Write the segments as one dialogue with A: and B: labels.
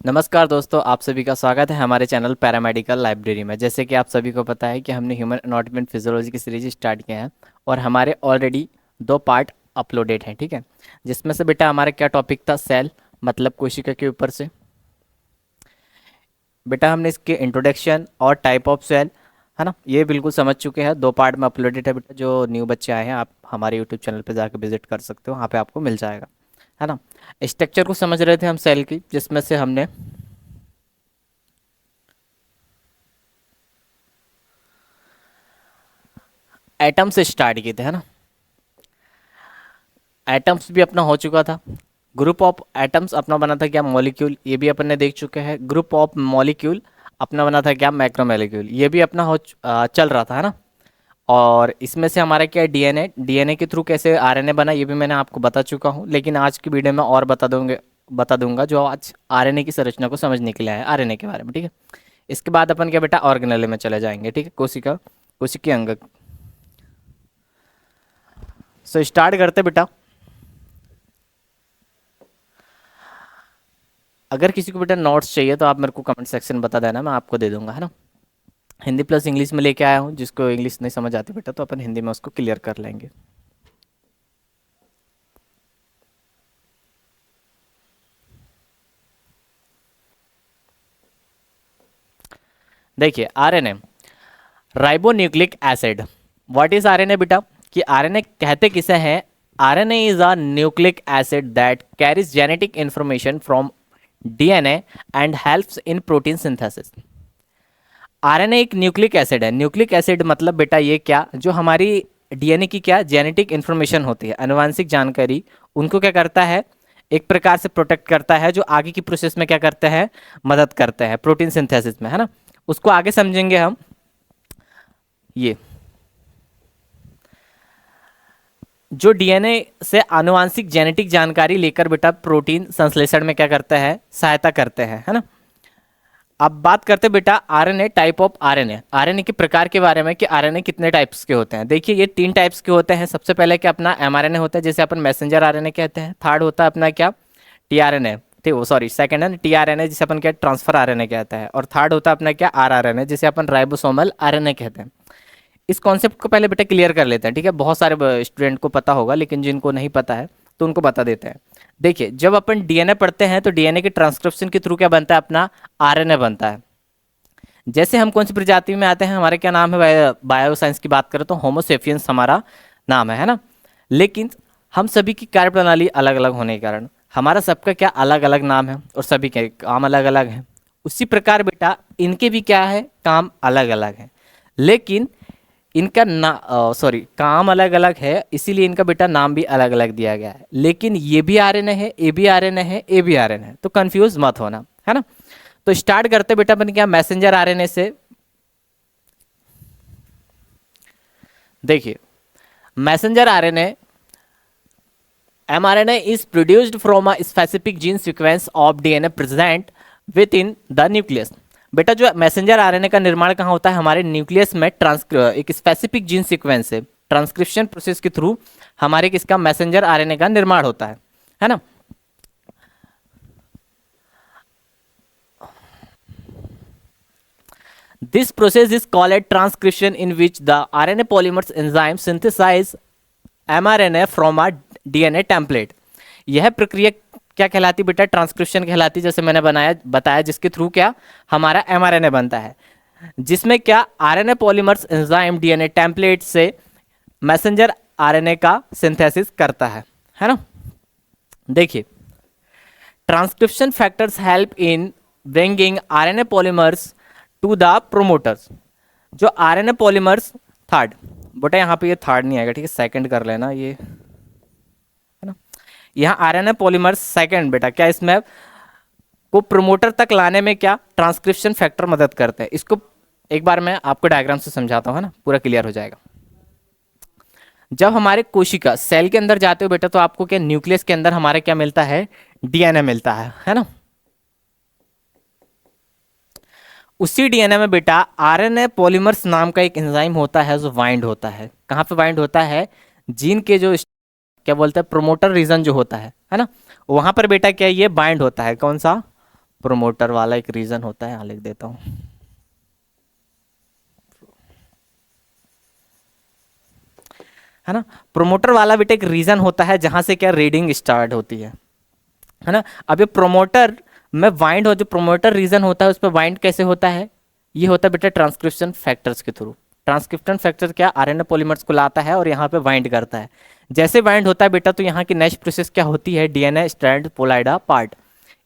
A: नमस्कार दोस्तों, आप सभी का स्वागत है हमारे चैनल पैरामेडिकल लाइब्रेरी में। जैसे कि आप सभी को पता है कि हमने ह्यूमन एनाटॉमी एंड फिजियोलॉजी की सीरीज स्टार्ट किया है और हमारे ऑलरेडी 2 पार्ट अपलोडेड हैं, ठीक है। जिसमें से बेटा हमारा क्या टॉपिक था, सेल मतलब कोशिका के ऊपर से। बेटा हमने इसके इंट्रोडक्शन और टाइप ऑफ सेल, है ना, ये बिल्कुल समझ चुके हैं। 2 पार्ट में अपलोडेड है बेटा। जो न्यू बच्चे आए हैं आप हमारे यूट्यूब चैनल पर जाकर विजिट कर सकते हो, वहाँ पे आपको मिल जाएगा, है ना। स्ट्रक्चर को समझ रहे थे हम सेल की, जिसमें से हमने एटम से स्टार्ट किए थे, है ना। एटम्स भी अपना हो चुका था। ग्रुप ऑफ एटम्स अपना बना था क्या, मॉलिक्यूल, ये भी अपन ने देख चुके हैं। ग्रुप ऑफ मॉलिक्यूल अपना बना था क्या, मैक्रोमोलिक्यूल, ये भी अपना चल रहा था, है ना। और इसमें से हमारा क्या है, डीएनए। डीएनए के थ्रू कैसे आरएनए बना, ये भी मैंने आपको बता चुका हूँ। लेकिन आज की वीडियो में और बता दूंगा जो आज आरएनए की संरचना को समझने के लिए है, आरएनए के बारे में, ठीक है। इसके बाद अपन क्या बेटा ऑर्गेनेल में चले जाएंगे, ठीक है। कोशिका, कोशिकीय अंग। सो स्टार्ट करते बेटा। अगर किसी को बेटा नोट्स चाहिए तो आप मेरे को कमेंट सेक्शन में बता देना, मैं आपको दे दूंगा, है ना। हिंदी प्लस इंग्लिश में लेके आया हूँ। जिसको इंग्लिश नहीं समझ आती बेटा तो अपन हिंदी में उसको क्लियर कर लेंगे। देखिए RNA, ribonucleic acid. What is RNA बेटा, कि आरएनए कहते किसे हैं। RNA is a nucleic acid that carries genetic information from DNA and helps in protein synthesis. RNA एक न्यूक्लिक एसिड है। न्यूक्लिक एसिड मतलब बेटा ये क्या, जो हमारी डीएनए की क्या जेनेटिक इन्फॉर्मेशन होती है, आनुवांशिक जानकारी, उनको क्या करता है, एक प्रकार से प्रोटेक्ट करता है, जो आगे की प्रोसेस में क्या करते हैं, मदद करते हैं प्रोटीन सिंथेसिस में, है ना। उसको आगे समझेंगे हम। ये जो डीएनए से आनुवांशिक जेनेटिक जानकारी लेकर बेटा प्रोटीन संश्लेषण में क्या करता है, सहायता करते हैं, है ना। अब बात करते हैं बेटा RNA, type of RNA, RNA के प्रकार के बारे में कि आरएनए कितने टाइप्स के होते हैं। देखिए ये 3 टाइप्स के होते हैं। सबसे पहले क्या अपना एमआरएनए होता है, जिसे अपन मैसेंजर आरएनए कहते हैं। थर्ड होता है अपना क्या, टीआरएनए, ठीक वो सॉरी सेकंड है टीआरएनए, जिसे अपन क्या ट्रांसफर आरएनए कहते हैं। और थर्ड होता है अपना क्या आरआरएनए, जिसे अपन राइबोसोमल आरएनए कहते हैं। इस कॉन्सेप्ट को पहले बेटा क्लियर कर लेते हैं, ठीक है। बहुत सारे स्टूडेंट को पता होगा, लेकिन जिनको नहीं पता है तो उनको बता देते हैं। देखिए जब अपन डीएनए पढ़ते हैं तो डीएनए के ट्रांसक्रिप्शन के थ्रू क्या बनता है, अपना आरएनए बनता है। जैसे हम कौन सी प्रजाति में आते हैं, हमारे क्या नाम है, बायो साइंस की बात करें तो होमोसेपियंस हमारा नाम है ना। लेकिन हम सभी की कार्यप्रणाली अलग अलग होने के कारण हमारा सबका क्या अलग अलग नाम है और सभी के काम अलग अलग हैं। उसी प्रकार बेटा इनके भी क्या है, काम अलग अलग है। लेकिन इनका ना सॉरी काम अलग अलग है, इसीलिए इनका बेटा नाम भी अलग अलग दिया गया है। लेकिन ये भी आरएनए है, ए भी आरएनए है, ए भी आरएनए है, तो कंफ्यूज मत होना, है ना। तो स्टार्ट करते बेटा अपन क्या मैसेंजर आरएनए से। देखिए messenger RNA, mRNA is produced from a specific gene sequence of DNA present within the nucleus। बेटा जो मैसेंजर आरएनए का निर्माण कहाँ होता है, हमारे न्यूक्लियस में एक स्पेसिफिक जीन सीक्वेंस से ट्रांसक्रिप्शन प्रोसेस के थ्रू हमारे किसका मैसेंजर आरएनए का निर्माण होता है ना। This process is called transcription, in which the RNA polymers enzyme synthesize mRNA from a DNA template। यह प्रक्रिया क्या कहलाती बेटा, ट्रांसक्रिप्शन कहलाती, जैसे मैंने बताया, जिसके थ्रू क्या हमारा mRNA बनता है, जिसमें क्या RNA polymerase enzyme DNA template से मैसेंजर आरएनए का सिंथेसिस करता है ना। देखिए transcription factors help in bringing RNA polymerase to the promoters. जो आरएनए पॉलीमर्स, थर्ड बेटा यहाँ पे ये थर्ड नहीं आएगा, ठीक है, सेकंड कर लेना ये, है ना। यहाँ आरएनए पॉलीमर्स सेकंड बेटा क्या इसमें को प्रोमोटर तक लाने में क्या ट्रांसक्रिप्शन फैक्टर मदद करते हैं। इसको एक बार मैं आपको डायग्राम से समझाता हूँ, है ना, पूरा क्लियर हो जाएगा। जब हमारे कोशिका सेल के अंदर जाते हो बेटा तो आपको क्या न्यूक्लियस के अंदर हमारे क्या मिलता है, डीएनए मिलता है ना। उसी डीएनए में बेटा आरएनए पॉलीमर्स नाम का एक एंजाइम होता है जो बाइंड होता है। कहाँ पे बाइंड होता है, जीन के जो क्या बोलते हैं प्रोमोटर रीजन जो होता है ना, वहां पर बेटा क्या ये बाइंड होता है। कौन सा, प्रोमोटर वाला एक रीजन होता है, यहाँ लिख देता हूँ। है ना, प्रोमोटर वाला बेटा एक रीजन होता है जहां से क्या रीडिंग स्टार्ट होती है ना। अब ये प्रोमोटर में वाइंड हो, जो प्रोमोटर रीजन होता है उस पर वाइंड कैसे होता है, ये होता है बेटा ट्रांसक्रिप्शन फैक्टर्स के थ्रू। ट्रांसक्रिप्शन फैक्टर क्या, आरएनए पॉलीमर्स को लाता है और यहाँ पे वाइंड करता है। जैसे वाइंड होता है बेटा तो यहाँ की नेक्स्ट प्रोसेस क्या होती है, डीएनए स्ट्रैंड पोलाइडा पार्ट।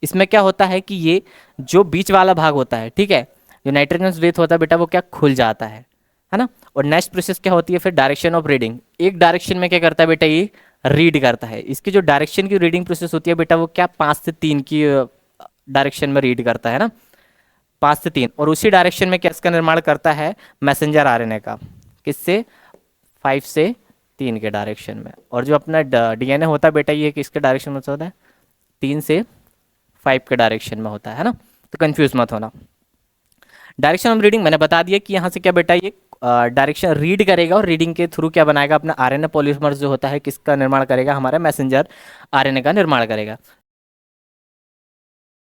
A: इसमें क्या होता है कि ये जो बीच वाला भाग होता है, ठीक है, जो नाइट्रोजन रेत होता है बेटा वो क्या खुल जाता है ना। और नेक्स्ट प्रोसेस क्या होती है फिर, डायरेक्शन ऑफ रीडिंग। एक डायरेक्शन में क्या करता है बेटा, ये रीड करता है। इसकी जो डायरेक्शन की रीडिंग प्रोसेस होती है बेटा वो क्या 5 से 3 की डायरेक्शन में रीड करता है ना, 5 से 3। और उसी डायरेक्शन में क्या इसका निर्माण करता है, मैसेंजर आरएनए का। किससे, 5 से 3 के डायरेक्शन में। और जो अपना डीएनए होता है बेटा ये किसके डायरेक्शन में होता है, 3 से 5 के डायरेक्शन में होता है ना, तो कंफ्यूज मत होना। डायरेक्शन ऑफ रीडिंग मैंने बता दिया कि यहाँ से क्या बेटा ये डायरेक्शन रीड करेगा और रीडिंग के थ्रू क्या बनाएगा, अपना आरएनए पॉलीमर्स जो होता है किसका निर्माण करेगा, हमारा मैसेंजर आरएनए का निर्माण करेगा।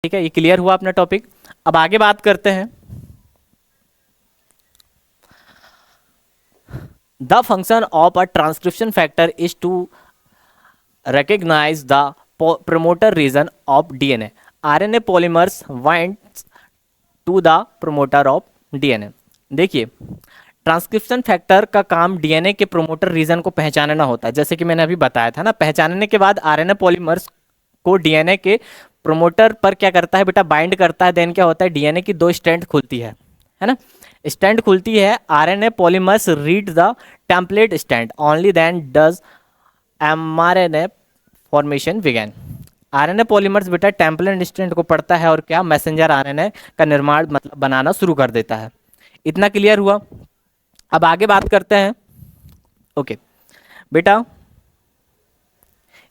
A: ठीक है, ये क्लियर हुआ अपना टॉपिक। अब आगे बात करते हैं, the function of a transcription factor is to recognize the promoter region of DNA. RNA polymers binds to the promoter of DNA. देखिए, ट्रांसक्रिप्शन फैक्टर का काम डीएनए के प्रोमोटर रीजन को पहचानना होता है, जैसे कि मैंने अभी बताया था ना। पहचानने के बाद आरएनए पॉलीमर्स को डीएनए के प्रोमोटर पर क्या करता है बेटा, बाइंड करता है। देन क्या होता है, डीएनए की 2 स्ट्रैंड खुलती है ना, स्ट्रैंड खुलती है। RNA polymerase read the template strand, only then does mRNA formation begin. RNA polymerase बेटा टेम्पलेट स्ट्रैंड को पढ़ता है और क्या मैसेंजर आरएनए का निर्माण मतलब बनाना शुरू कर देता है। इतना क्लियर हुआ। अब आगे बात करते हैं। ओके बेटा,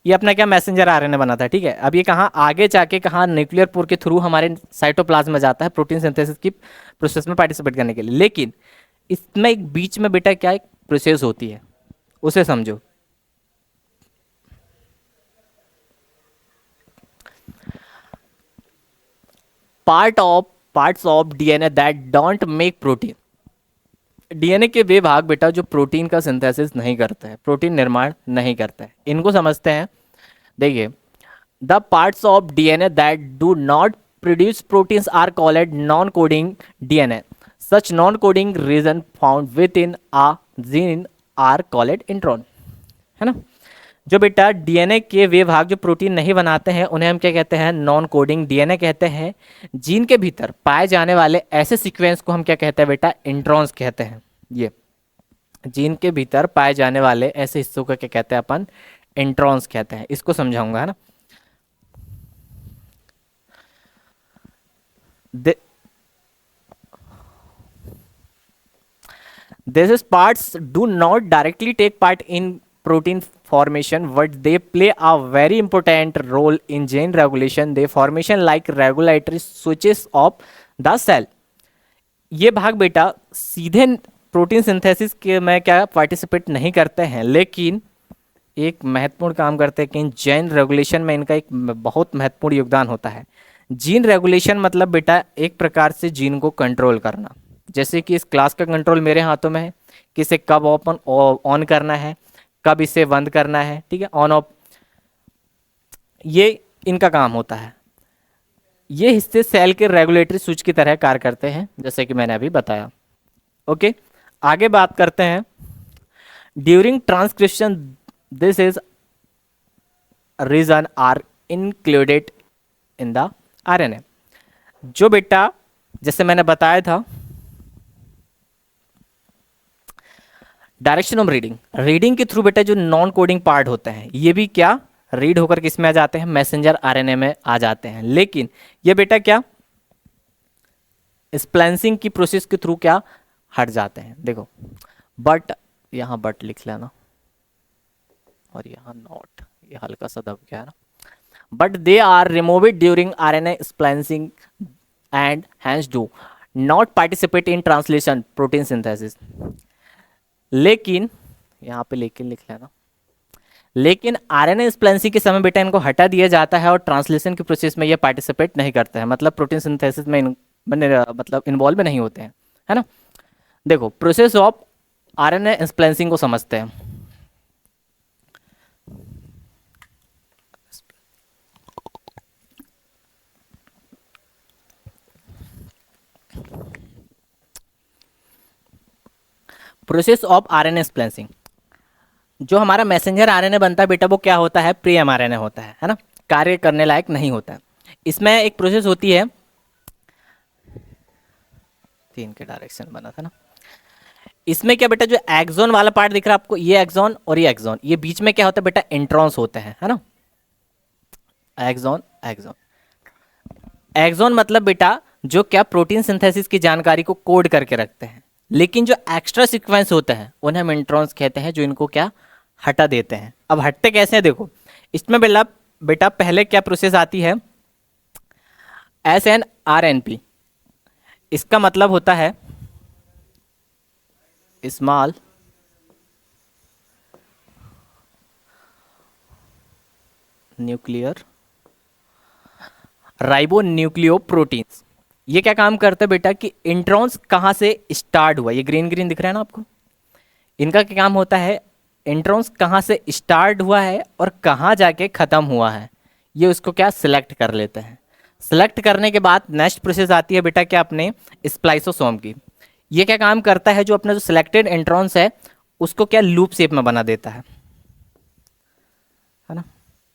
A: ये अपना क्या मैसेंजर आरएनए बना था, ठीक है। अब ये कहाँ आगे जाके कहाँ, न्यूक्लियर पोर के थ्रू हमारे साइटोप्लाज्म में जाता है प्रोटीन सिंथेसिस की प्रोसेस में पार्टिसिपेट करने के लिए। लेकिन इसमें एक बीच में बेटा क्या एक प्रोसेस होती है, उसे समझो। Parts of DNA that don't make protein. DNA के वे भाग बेटा जो प्रोटीन का सिंथेसिस नहीं करते हैं, प्रोटीन निर्माण नहीं करते हैं, इनको समझते हैं। देखिए, the parts of DNA that do not produce proteins are called non coding DNA. Such non coding region found with in a gene are called intron, है ना। जो बेटा डीएनए के वे भाग जो प्रोटीन नहीं बनाते हैं उन्हें हम क्या कहते हैं, नॉन कोडिंग डीएनए कहते हैं। जीन के भीतर पाए जाने वाले ऐसे सीक्वेंस को हम क्या कहते हैं बेटा, इंट्रॉन्स कहते हैं। ये जीन के भीतर पाए जाने वाले ऐसे हिस्सों को क्या कहते हैं अपन, इंट्रॉन्स कहते हैं। इसको समझाऊंगा, है ना। These parts do not directly take part in protein formation, but they play a very important role in gene regulation. They formation like regulatory switches of the cell. ये भाग बेटा सीधे प्रोटीन सिंथेसिस के में क्या पार्टिसिपेट नहीं करते हैं, लेकिन एक महत्वपूर्ण काम करते हैं कि जीन रेगुलेशन में इनका एक बहुत महत्वपूर्ण योगदान होता है। जीन रेगुलेशन मतलब बेटा एक प्रकार से जीन को कंट्रोल करना। जैसे कि इस क्लास का कंट्रोल मेरे हाथों में है कि इसे कब ओपन ऑन करना है, कब इसे बंद करना है, ठीक है, ऑन ऑफ, ये इनका काम होता है। ये हिस्से सेल के रेगुलेटरी स्विच की तरह कार्य करते हैं, जैसे कि मैंने अभी बताया। ओके, आगे बात करते हैं। During transcription this is region are included in the RNA. जो बेटा जैसे मैंने बताया था, डायरेक्शन ऑफ रीडिंग, रीडिंग के थ्रू बेटा जो नॉन कोडिंग पार्ट होते हैं ये भी क्या रीड होकर किस में आ जाते हैं, मैसेंजर आरएनए में आ जाते हैं। लेकिन ये बेटा क्या स्प्लाइसिंग की प्रोसेस के थ्रू क्या हट जाते हैं। देखो बट, यहाँ बट लिख लेना और यहाँ नॉट, ये हल्का सा दब गया है ना। But they are removed during RNA splicing and hence do not participate in translation protein synthesis. लेकिन यहाँ पे लेकिन लिख लेना, लेकिन आरएनए स्प्लाइसिंग के समय बेटा इनको हटा दिया जाता है और ट्रांसलेशन की प्रोसेस में ये पार्टिसिपेट नहीं करते हैं, मतलब प्रोटीन सिंथेसिस में मतलब इन्वॉल्व नहीं होते हैं, है ना। देखो प्रोसेस ऑफ आरएनए स्प्लाइसिंग को समझते हैं। प्रोसेस ऑफ आरएनए स्प्लाइसिंग, जो हमारा मैसेंजर आरएनए बनता है बेटा वो क्या होता है, प्री एमआरएनए होता है ना, कार्य करने लायक नहीं होता है। इसमें एक प्रोसेस होती है, 3 के डायरेक्शन बना था ना। इसमें क्या बेटा, जो एक्सोन वाला पार्ट दिख रहा है आपको, ये एक्सोन और ये एक्सोन, ये बीच में क्या होता है बेटा, इंट्रॉन्स होते हैं, है ना। एक्सोन एक्सोन एक्सोन मतलब बेटा जो क्या प्रोटीन सिंथेसिस की जानकारी को कोड करके रखते हैं, लेकिन जो एक्स्ट्रा सीक्वेंस होते हैं उन्हें हम इंट्रॉन्स कहते हैं, जो इनको क्या हटा देते हैं। अब हटते कैसे हैं देखो, इसमें बेटा पहले क्या प्रोसेस आती है, SNRNP, इसका मतलब होता है स्मॉल न्यूक्लियर राइबो न्यूक्लियोप्रोटीन्स। ये क्या काम करते हैं बेटा कि इंट्रॉन्स कहाँ से स्टार्ट हुआ, ये ग्रीन ग्रीन दिख रहा है ना आपको, इनका क्या काम होता है, इंट्रॉन्स कहाँ से स्टार्ट हुआ है और कहाँ जाके ख़त्म हुआ है, ये उसको क्या सिलेक्ट कर लेते हैं। सिलेक्ट करने के बाद नेक्स्ट प्रोसेस आती है बेटा क्या अपने स्प्लाइसोसोम की। ये क्या काम करता है, जो अपना जो सिलेक्टेड इंट्रॉन्स है उसको क्या लूप शेप में बना देता है ना,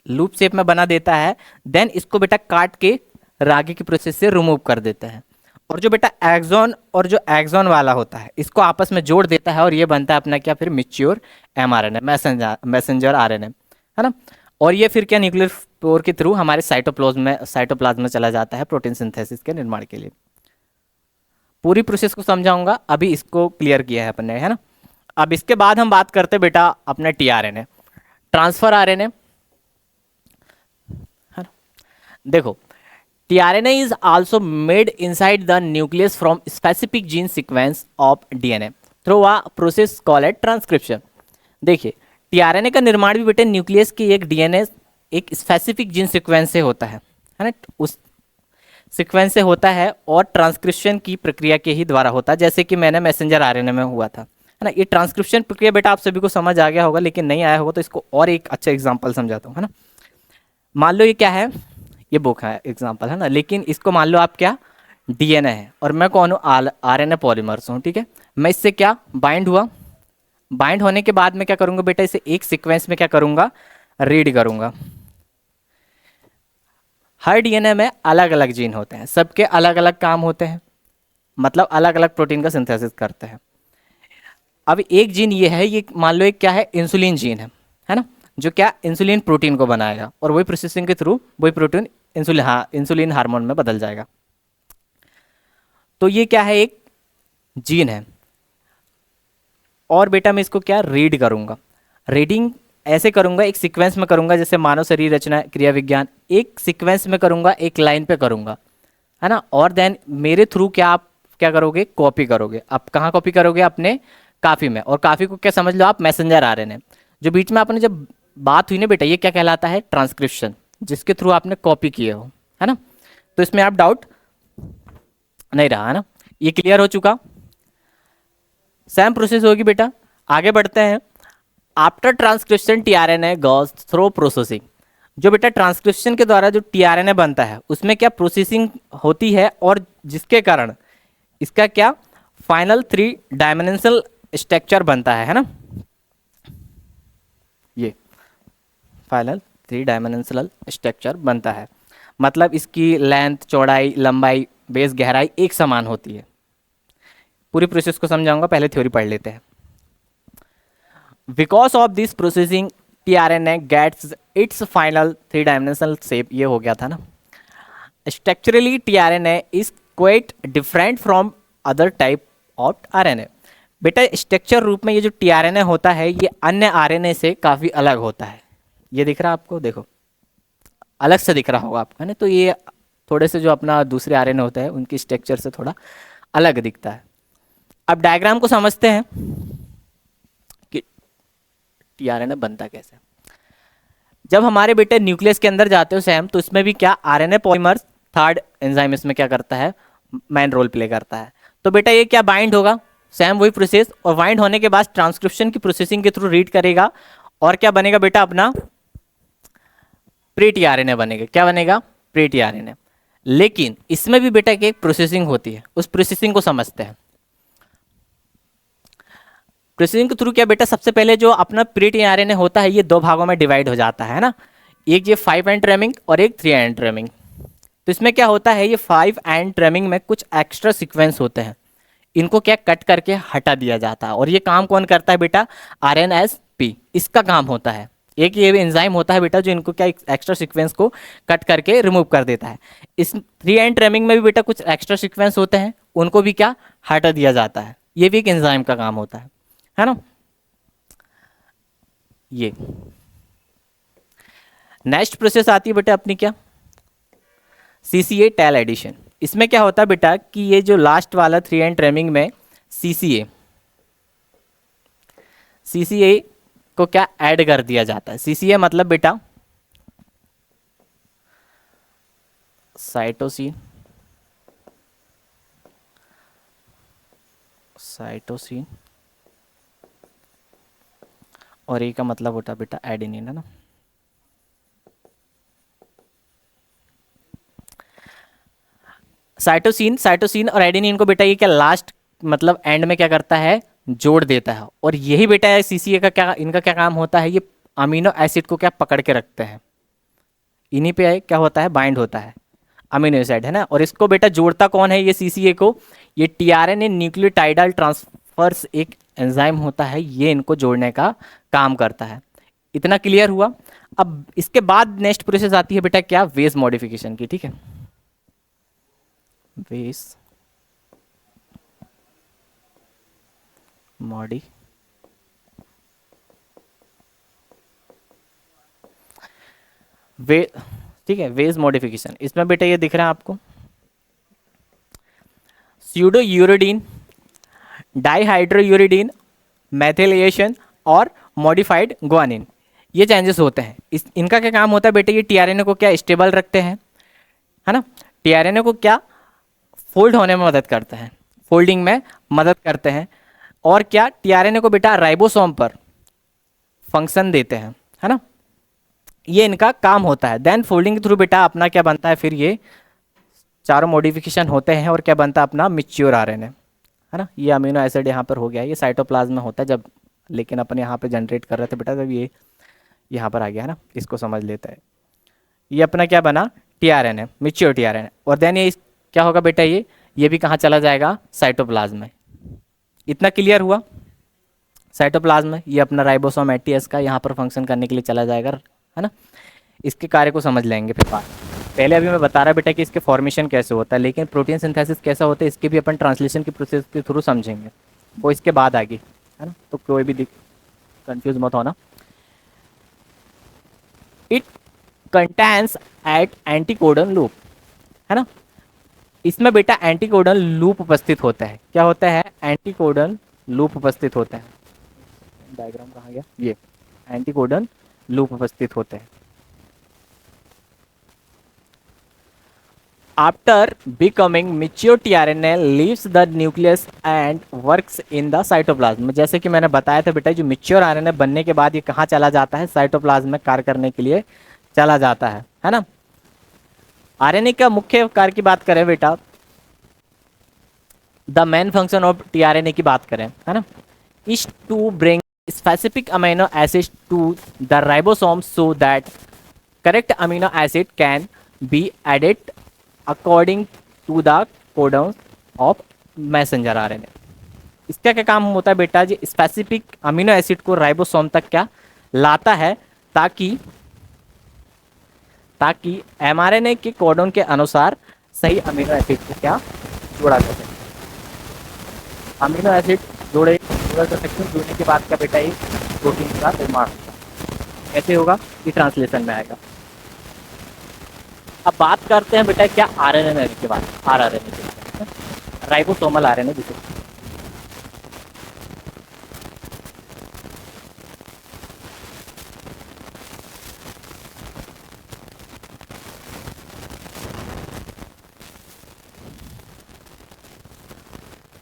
A: लूप शेप में बना देता है। देन इसको बेटा काट के आगे की प्रोसेस से रिमूव कर देता है, और जो बेटा एक्सोन और जो एक्सोन वाला होता है इसको आपस में जोड़ देता है, और ये बनता है अपना क्या फिर मैच्योर एमआरएनए, मैसेंजर आरएनए, है ना। और ये फिर क्या न्यूक्लियर पोर के थ्रू हमारे साइटोप्लाज्म में चला जाता है प्रोटीन सिंथेसिस के निर्माण के लिए। पूरी प्रोसेस को समझाऊंगा, अभी इसको क्लियर किया है अपने, है ना। अब इसके बाद हम बात करते हैं बेटा अपने टीआरएनए, ट्रांसफर आरएनए। देखो tRNA is also made inside the nucleus from specific gene sequence of DNA through a process called transcription। देखिए tRNA का निर्माण भी बेटे न्यूक्लियस की एक डीएनए एक स्पेसिफिक जीन सीक्वेंस से होता है ना, उस सीक्वेंस से होता है, और ट्रांसक्रिप्शन की प्रक्रिया के ही द्वारा होता है, जैसे कि मैंने मैसेंजर आरएनए में हुआ था, है ना। ये ट्रांसक्रिप्शन प्रक्रिया बेटा आप सभी को समझ आ गया होगा, लेकिन नहीं आया होगा तो इसको और एक अच्छा एग्जाम्पल समझाता हूँ, है ना। मान लो ये क्या है, ये बुक है एग्जाम्पल, है ना, लेकिन इसको मान लो आप क्या डीएनए है और मैं कौन हूँ, आरएनए पॉलीमर्स हूँ, ठीक है। मैं इससे क्या बाइंड हुआ, बाइंड होने के बाद मैं क्या करूँगा बेटा, इसे एक सीक्वेंस में क्या करूँगा, रीड करूँगा। हर डीएनए में अलग अलग जीन होते हैं, सबके अलग अलग काम होते हैं, मतलब अलग अलग प्रोटीन का सिंथेसिस करते हैं। अब एक जीन ये है, ये मान लो एक क्या है, इंसुलिन जीन है ना, जो क्या इंसुलिन प्रोटीन को बनाएगा, और वही प्रोसेसिंग के थ्रू वही प्रोटीन इंसुलिन हार्मोन में बदल जाएगा। तो ये क्या है, एक जीन है, और बेटा मैं इसको क्या रीड करूंगा। रीडिंग ऐसे करूंगा, एक सीक्वेंस में करूंगा, जैसे मानव शरीर रचना क्रिया विज्ञान, एक सीक्वेंस में करूंगा, एक लाइन पे करूंगा, है ना। और देन मेरे थ्रू क्या आप क्या करोगे, कॉपी करोगे। आप कहाँ कॉपी करोगे, अपने काफी में, और काफी को क्या समझ लो आप, मैसेंजर आरएनए। जो बीच में आपने जब बात हुई ना बेटा, ये क्या कहलाता है, ट्रांसक्रिप्शन, जिसके थ्रू आपने कॉपी किए हो, है ना। तो इसमें आप डाउट नहीं रहा, है ना, ये क्लियर हो चुका। सेम प्रोसेस होगी बेटा, आगे बढ़ते हैं। After transcription tRNA goes through processing. जो बेटा ट्रांसक्रिप्शन के द्वारा जो टीआरएनए बनता है उसमें क्या प्रोसेसिंग होती है, और जिसके कारण इसका क्या फाइनल 3 डायमेंशनल स्ट्रक्चर बनता है ना। ये फाइनल 3 डायमेंशनल स्ट्रक्चर बनता है, मतलब इसकी लेंथ, चौड़ाई, लंबाई, बेस, गहराई एक समान होती है। पूरी प्रोसेस को समझाऊंगा, पहले थ्योरी पढ़ लेते हैं। Because of this processing tRNA gets its final 3 dimensional shape, ये हो गया था ना। Structurally tRNA is quite different from other type of RNA. बेटा स्ट्रक्चर रूप में ये जो टीआरएनए होता है ये अन्य आरएनए से काफ़ी अलग होता है। ये दिख रहा है आपको, देखो अलग से दिख रहा होगा आपको, है ना। तो ये थोड़े से जो अपना दूसरे आरएनए होते हैं उनकी स्ट्रक्चर से थोड़ा अलग दिखता है। अब डायग्राम को समझते हैं कि टीआरएनए बनता कैसे। जब हमारे बेटे न्यूक्लियस के अंदर जाते हो सेम, तो इसमें भी क्या आरएनए पॉलीमर्स थर्ड एंजाइम इसमें क्या करता है, मेन रोल प्ले करता है। तो बेटा ये क्या बाइंड होगा, सेम वही प्रोसेस, और बाइंड होने के बाद ट्रांसक्रिप्शन की प्रोसेसिंग के थ्रू रीड करेगा और क्या बनेगा बेटा अपना प्री टीआरएनए बनेगा। क्या बनेगा, प्री टीआरएनए। लेकिन इसमें भी बेटा एक प्रोसेसिंग होती है, उस प्रोसेसिंग को समझते हैं। प्रोसेसिंग के थ्रू क्या बेटा, सबसे पहले जो अपना प्री टीआरएनए होता है ये दो भागों में डिवाइड हो जाता है ना, एक ये 5 एंड ट्रेमिंग और एक 3 एंड ट्रेमिंग। तो इसमें क्या होता है, ये 5 एंड ट्रेमिंग में कुछ एक्स्ट्रा सीक्वेंस होते हैं, इनको क्या कट करके हटा दिया जाता है। और ये काम कौन करता है बेटा, आरएनएसपी, इसका काम होता है। एक ये एंजाइम होता है बेटा जो इनको क्या एक्स्ट्रा सीक्वेंस को कट करके रिमूव कर देता है। इस 3 एंड ट्रेमिंग में भी बेटा कुछ एक्स्ट्रा सीक्वेंस होते हैं, उनको भी क्या हटा दिया जाता है। ये भी एक एंजाइम का काम होता है ना। ये नेक्स्ट प्रोसेस आती है बेटा अपनी क्या, सीसीए टेल एडिशन। इसमें क्या होता है बेटा कि ये जो लास्ट वाला 3 एंड ट्रेमिंग में सीसीए को क्या ऐड कर दिया जाता है। सीसीए मतलब बेटा साइटोसिन, और ए का मतलब होता है बेटा एडेनिन, है ना। साइटोसिन और एडेनिन को बेटा ये क्या लास्ट मतलब एंड में क्या करता है, जोड़ देता है। और यही बेटा है सीसीए का क्या, इनका क्या काम होता है, ये अमीनो एसिड को क्या पकड़ के रखते हैं, इन्हीं पे क्या होता है, बाइंड होता है अमीनो एसिड, है ना। और इसको बेटा जोड़ता कौन है, ये सीसीए को, ये टीआरएनए न्यूक्लियोटाइडल ट्रांसफर्स एक एंजाइम होता है, ये इनको जोड़ने का काम करता है। इतना क्लियर हुआ। अब इसके बाद नेक्स्ट प्रोसेस आती है बेटा क्या, वेज मॉडिफिकेशन की, ठीक है। वेज मॉडी वे ठीक है, वेज मॉडिफिकेशन। इसमें बेटा ये दिख रहा है आपको, स्यूडो यूरिडीन, डाईहाइड्रोयूरिडीन, मैथिलेशन और मॉडिफाइड ग्वानिन, ये चेंजेस होते हैं। इनका क्या काम होता है बेटा, ये टीआरएनए को क्या स्टेबल रखते हैं, है ना। टीआरएनए को क्या फोल्ड होने में मदद करते हैं, फोल्डिंग में मदद करते हैं। और क्या टीआरएनए को बेटा राइबोसोम पर फंक्शन देते हैं, है ना। ये इनका काम होता है। देन फोल्डिंग के थ्रू बेटा अपना क्या बनता है, फिर ये चारों मॉडिफिकेशन होते हैं और क्या बनता है अपना मिच्योर आरएनए, है ना। ये अमीनो एसिड यहाँ पर हो गया, ये साइटोप्लाज्म में होता है जब, लेकिन अपन यहाँ पे जनरेट कर रहे थे बेटा तब ये यहाँ पर आ गया, है ना। इसको समझ लेते हैं। ये अपना क्या बना, टीआरएनए, मिच्योर टीआरएनए। और देन ये क्या होगा बेटा, ये भी कहाँ चला जाएगा, साइटोप्लाज्म में। इतना क्लियर हुआ। साइटोप्लाज्म में ये अपना राइबोसोम एटीएस का यहाँ पर फंक्शन करने के लिए चला जाएगा, है ना। इसके कार्य को समझ लेंगे फिर बात। पहले अभी मैं बता रहा बेटा कि इसके फॉर्मेशन कैसे होता है, लेकिन प्रोटीन सिंथेसिस कैसा होता है इसके भी अपन ट्रांसलेशन की प्रोसेस के थ्रू समझेंगे, वो इसके बाद आगे, है ना। तो कोई भी कंफ्यूज मत होना। It contains at anticodon loop, है ना। इसमें बेटा एंटीकोडन लूप उपस्थित होता है। क्या होता है, एंटीकोडन लूप उपस्थित होता है। डायग्राम कहाँ गया, ये एंटीकोडन लूप उपस्थित होते हैं। After becoming mature tRNA leaves the nucleus and works in the cytoplasm. जैसे कि मैंने बताया था बेटा, जो मेच्योर आरएनए बनने के बाद ये कहाँ चला जाता है, साइटोप्लाज्म में कार्य करने के लिए चला जाता है ना। आरएनए का मुख्य कार्य की बात करें बेटा, the main function of tRNA की बात करें, है ना, is to bring specific amino acid to the ribosome so that correct amino acid can be added according to the codon of messenger RNA. इसका क्या काम होता है बेटा, जी स्पेसिफिक अमीनो एसिड को राइबोसोम तक क्या लाता है, ताकि एमआरएनए के कोडन के अनुसार सही अमीनो एसिड को क्या जोड़ा जा सके। अमीनो एसिड जोड़ा जा सकते हैं, जोड़ने के बाद क्या बेटा ये प्रोटीन का निर्माण होगा। कैसे होगा, ये ट्रांसलेशन में आएगा। अब बात करते हैं बेटा क्या आरएनए के बाद, आरआरएनए के बाद, राइबोसोमल आरएनए जिसे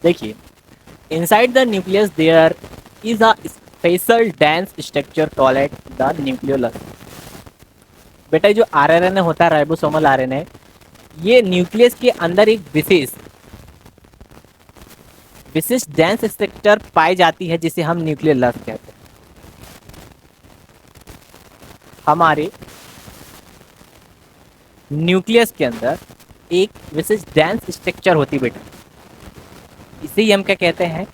A: देखिए, inside the nucleus there is a special dense structure called the nucleolus. बेटा जो आरएनए होता है, राइबोसोमल आरएनए, ये न्यूक्लियस के अंदर एक विशिष्ट डेंस स्ट्रक्चर पाई जाती है जिसे हम न्यूक्लियोलस कहते हैं। हमारे न्यूक्लियस के अंदर एक विशिष्ट डेंस स्ट्रक्चर होती बेटा, इसे ही हम क्या कहते हैं,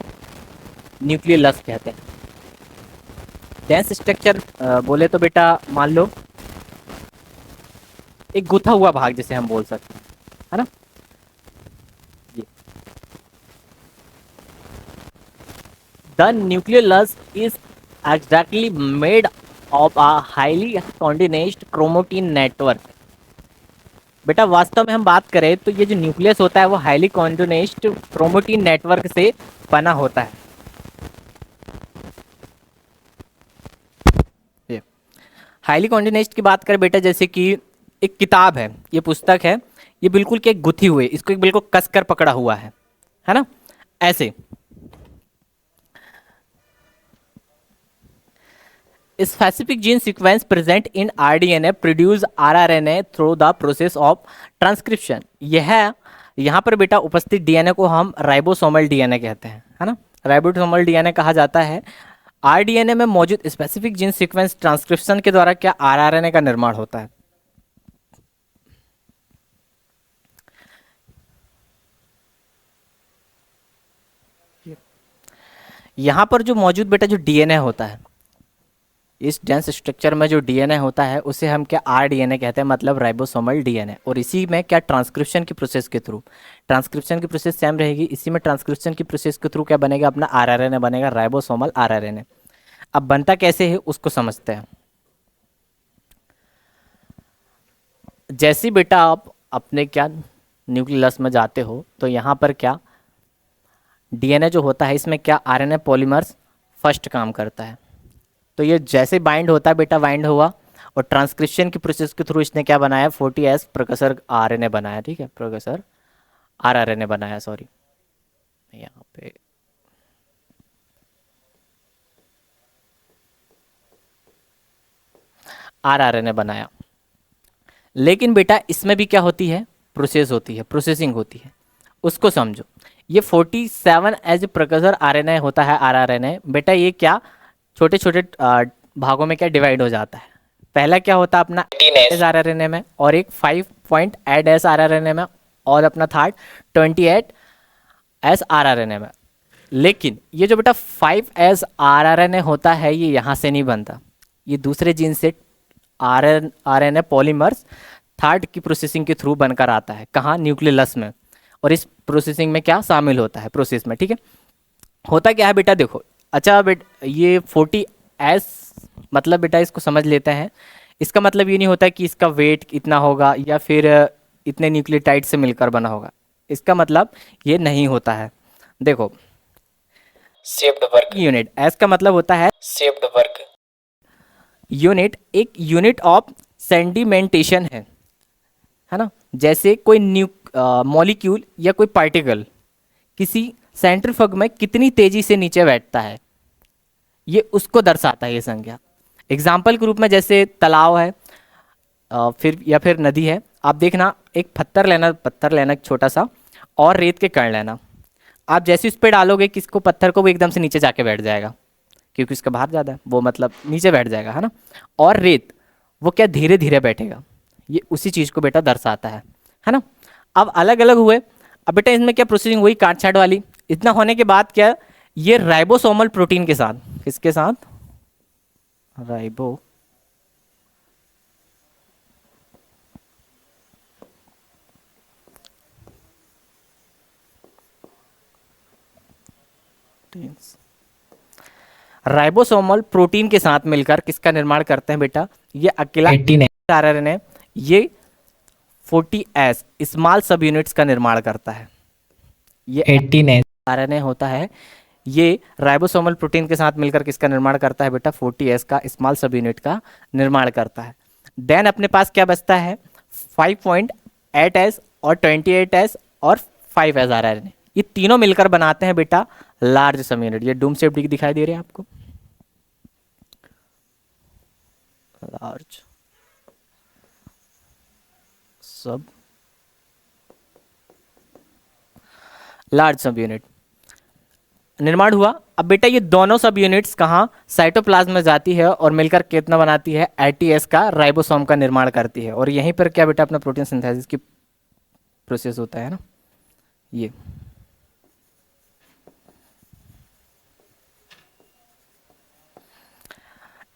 A: न्यूक्लियोलस कहते हैं। डेंस स्ट्रक्चर बोले तो बेटा मान लो एक गुथा हुआ भाग जिसे हम बोल सकते हैं, है ना। ये the nucleolus is exactly made of a highly condensed chromatin network. बेटा वास्तव में हम बात करें तो ये जो न्यूक्लियस होता है वो हाईली कॉन्डिनेस्ड क्रोमोटीन नेटवर्क से बना होता है। ये हाईली कॉन्डिनेस्ड की बात करें बेटा, जैसे कि एक किताब है, ये पुस्तक है, ये बिल्कुल के गुथी हुए, इसको एक बिल्कुल कसकर पकड़ा हुआ है ना, ऐसे। Specific gene sequence present in rDNA produce rRNA through the process of transcription. यह यहाँ पर बेटा उपस्थित डीएनए को हम राइबोसोमल डीएनए कहते हैं, है ना, राइबोसोमल डीएनए कहा जाता है। आरडीएनए में मौजूद स्पेसिफिक जीन सीक्वेंस ट्रांसक्रिप्शन के द्वारा क्या आरआरएनए का निर्माण होता है। यहाँ पर जो मौजूद बेटा जो डीएनए होता है, इस डेंस स्ट्रक्चर में जो डीएनए होता है उसे हम क्या आरडीएनए कहते हैं, मतलब राइबोसोमल डीएनए। और इसी में क्या ट्रांसक्रिप्शन की प्रोसेस के थ्रू, ट्रांसक्रिप्शन की प्रोसेस सेम रहेगी, इसी में ट्रांसक्रिप्शन की प्रोसेस के थ्रू क्या बनेगा, अपना आरआरएनए बनेगा, राइबोसोमल आरआरएनए। अब बनता कैसे है उसको समझते हैं। जैसे बेटा आप अपने क्या न्यूक्लियस में जाते हो तो यहाँ पर क्या डीएनए जो होता है इसमें क्या आरएनए पॉलीमर्स फर्स्ट काम करता है। तो ये जैसे बाइंड होता है बेटा, बाइंड हुआ और ट्रांसक्रिप्शन की प्रोसेस के थ्रू इसने क्या बनाया, 40S प्रोकेसर आरएनए बनाया, ठीक है, प्रोकेसर आरआरएनए बनाया, सॉरी यहाँ पे आरआरएनए बनाया। लेकिन बेटा इसमें भी क्या होती है, प्रोसेस होती है, प्रोसेसिंग होती है, उसको समझो। ये 47 एज प्रोकेसर आरएनए होता है आरआरएनए बेटा, ये क्या छोटे छोटे भागों में क्या डिवाइड हो जाता है। पहला क्या होता है अपना एस आरआरएनए में, और एक 5.8S आरआरएनए में, और अपना थर्ड 28S आरआरएनए में। लेकिन ये जो बेटा 5S आरआरएनए होता है ये यहाँ से नहीं बनता, ये दूसरे जीन से आरएनए पॉलीमर्स थर्ड की प्रोसेसिंग के थ्रू बनकर आता है, कहाँ, न्यूक्लियस में, और इस प्रोसेसिंग में क्या शामिल होता है, प्रोसेस में, ठीक है। होता क्या है बेटा देखो, अच्छा बेटा ये 40S मतलब बेटा इसको समझ लेते हैं, इसका मतलब ये नहीं होता कि इसका वेट इतना होगा या फिर इतने न्यूक्लियोटाइड से मिलकर बना होगा, इसका मतलब ये नहीं होता है। देखो शेप्ड वर्ग यूनिट, एस का मतलब होता है शेप्ड वर्ग यूनिट, एक यूनिट ऑफ सेंडिमेंटेशन है ना। जैसे कोई मॉलिक्यूल या कोई पार्टिकल किसी सेंट्रीफ्यूग में कितनी तेजी से नीचे बैठता है, ये उसको दर्शाता है ये संख्या। एग्जाम्पल के रूप में जैसे तालाब है फिर या फिर नदी है, आप देखना एक पत्थर लेना एक छोटा सा, और रेत के कण लेना, आप जैसे उस पर डालोगे कि इसको पत्थर को वो एकदम से नीचे जाके बैठ जाएगा, क्योंकि उसका भार ज़्यादा है, वो मतलब नीचे बैठ जाएगा, है ना। और रेत वो क्या धीरे धीरे बैठेगा, ये उसी चीज़ को बेटा दर्शाता है ना। अब अलग अलग हुए, अब बेटा इसमें क्या प्रोसेसिंग हुई, काट छाट वाली। इतना होने के बाद क्या, ये राइबोसोमल प्रोटीन के साथ, किसके साथ, राइबो राइबोसोमल प्रोटीन के साथ मिलकर किसका निर्माण करते हैं बेटा, ये अकेला आरआरएनए ये 40S स्मॉल सब यूनिट्स का निर्माण करता है। ये 18S आरएनए होता है, ये राइबोसोमल प्रोटीन के साथ मिलकर किसका निर्माण करता है बेटा, 40S का स्मॉल सब यूनिट का निर्माण करता है। देन अपने पास क्या बचता है, 5.8S और 28S और 5S आरआरएनए, ये तीनों मिलकर बनाते हैं बेटा लार्ज सब यूनिट। ये डूम शेप दिखाई दे रहे हैं आपको, लार्ज सब लार्ज सब यूनिट निर्माण हुआ। अब बेटा ये दोनों सब यूनिट्स कहाँ, साइटोप्लाज्म में जाती है और मिलकर कितना बनाती है, आईटीएस का राइबोसोम का निर्माण करती है। और यहीं पर क्या बेटा अपना प्रोटीन सिंथेसिस की प्रोसेस होता है ना, ये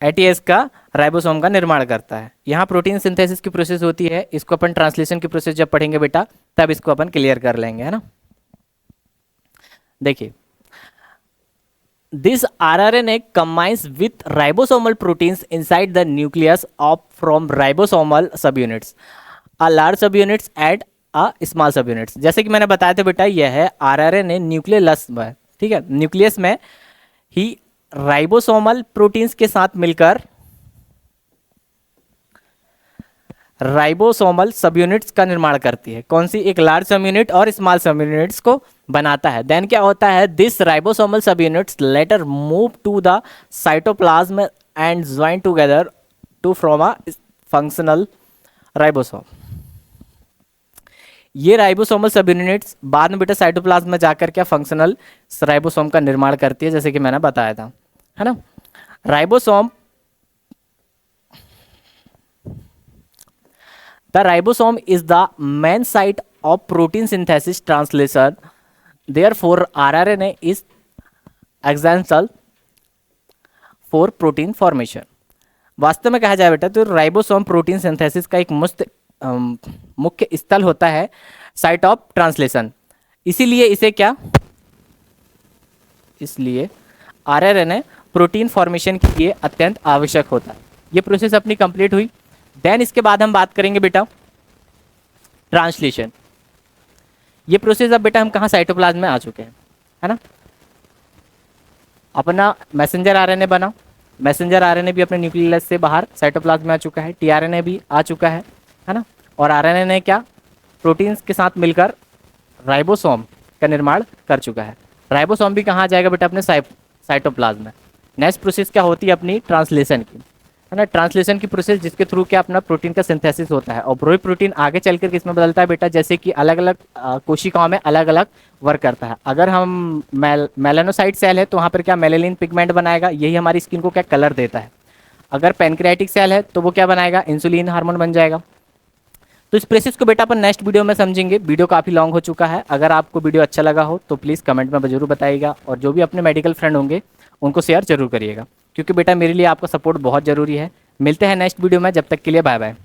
A: आईटीएस का राइबोसोम का निर्माण करता है। यहाँ प्रोटीन सिंथेसिस की प्रोसेस होती है, इसको अपन ट्रांसलेशन की प्रोसेस जब पढ़ेंगे बेटा तब इसको अपन क्लियर कर लेंगे, है ना। देखिए, this RNA combines with ribosomal proteins inside the nucleus of from ribosomal subunits. A large subunits and a small subunits. जैसे कि मैंने बताया था बेटा, यह है RNA न्यूक्लियस में, ठीक है, न्यूक्लियस में ही राइबोसोमल प्रोटीन्स के साथ मिलकर राइबोसोमल सबयूनिट्स का निर्माण करती है। कौन सी, एक लार्ज सबयूनिट और स्मॉल सबयूनिट्स को बनाता है। देन क्या होता है, this ribosomal subunits later move to the cytoplasm and join together to from a functional ribosome. ये राइबोसोमल सबयूनिट्स बाद में बेटा साइटोप्लाज्म में जाकर क्या फंक्शनल राइबोसोम का निर्माण करती है, जैसे कि मैंने बताया था, है ना। Ribosome, the ribosome is the main site of protein synthesis translation, therefore rRNA is essential for protein formation। वास्तव में कहा जाए बेटा तो राइबोसोम प्रोटीन सिंथेसिस का एक मुख्य स्थल होता है, साइट ऑफ ट्रांसलेशन। इसीलिए इसे क्या, इसलिए आरआरएनए प्रोटीन फॉर्मेशन के लिए अत्यंत आवश्यक होता है। ये प्रोसेस अपनी कंप्लीट हुई। देन इसके बाद हम बात करेंगे बेटा ट्रांसलेशन। ये प्रोसेस अब बेटा हम कहाँ, साइटोप्लाज्म में आ चुके हैं, है ना। अपना मैसेंजर आरएनए बना, मैसेंजर आरएनए भी अपने न्यूक्लियस से बाहर साइटोप्लाज्म में आ चुका है, टीआरएनए भी आ चुका है ना। और आरएनए ने क्या प्रोटीन्स के साथ मिलकर राइबोसोम का निर्माण कर चुका है। राइबोसोम भी कहाँ जाएगा बेटा, अपने साइटोप्लाज्म में। नेक्स्ट प्रोसेस क्या होती है अपनी, ट्रांसलेशन की, है ना। ट्रांसलेशन की प्रोसेस जिसके थ्रू क्या अपना प्रोटीन का सिंथेसिस होता है। और वही प्रोटीन आगे चलकर किसमें बदलता है बेटा, जैसे कि अलग अलग कोशिकाओं में अलग अलग वर्क करता है। अगर हम मेलानोसाइट सेल है तो वहाँ पर क्या मेलेनिन पिगमेंट बनाएगा, यही हमारी स्किन को क्या कलर देता है। अगर पैनक्रियाटिक सेल है तो वो क्या बनाएगा, इंसुलिन हार्मोन बन जाएगा। तो इस प्रोसेस को बेटा अपन नेक्स्ट वीडियो में समझेंगे। वीडियो काफ़ी लॉन्ग हो चुका है। अगर आपको वीडियो अच्छा लगा हो तो प्लीज़ कमेंट में जरूर बताइएगा, और जो भी अपने मेडिकल फ्रेंड होंगे उनको शेयर जरूर करिएगा, क्योंकि बेटा मेरे लिए आपका सपोर्ट बहुत ज़रूरी है। मिलते हैं नेक्स्ट वीडियो में, जब तक के लिए बाय बाय।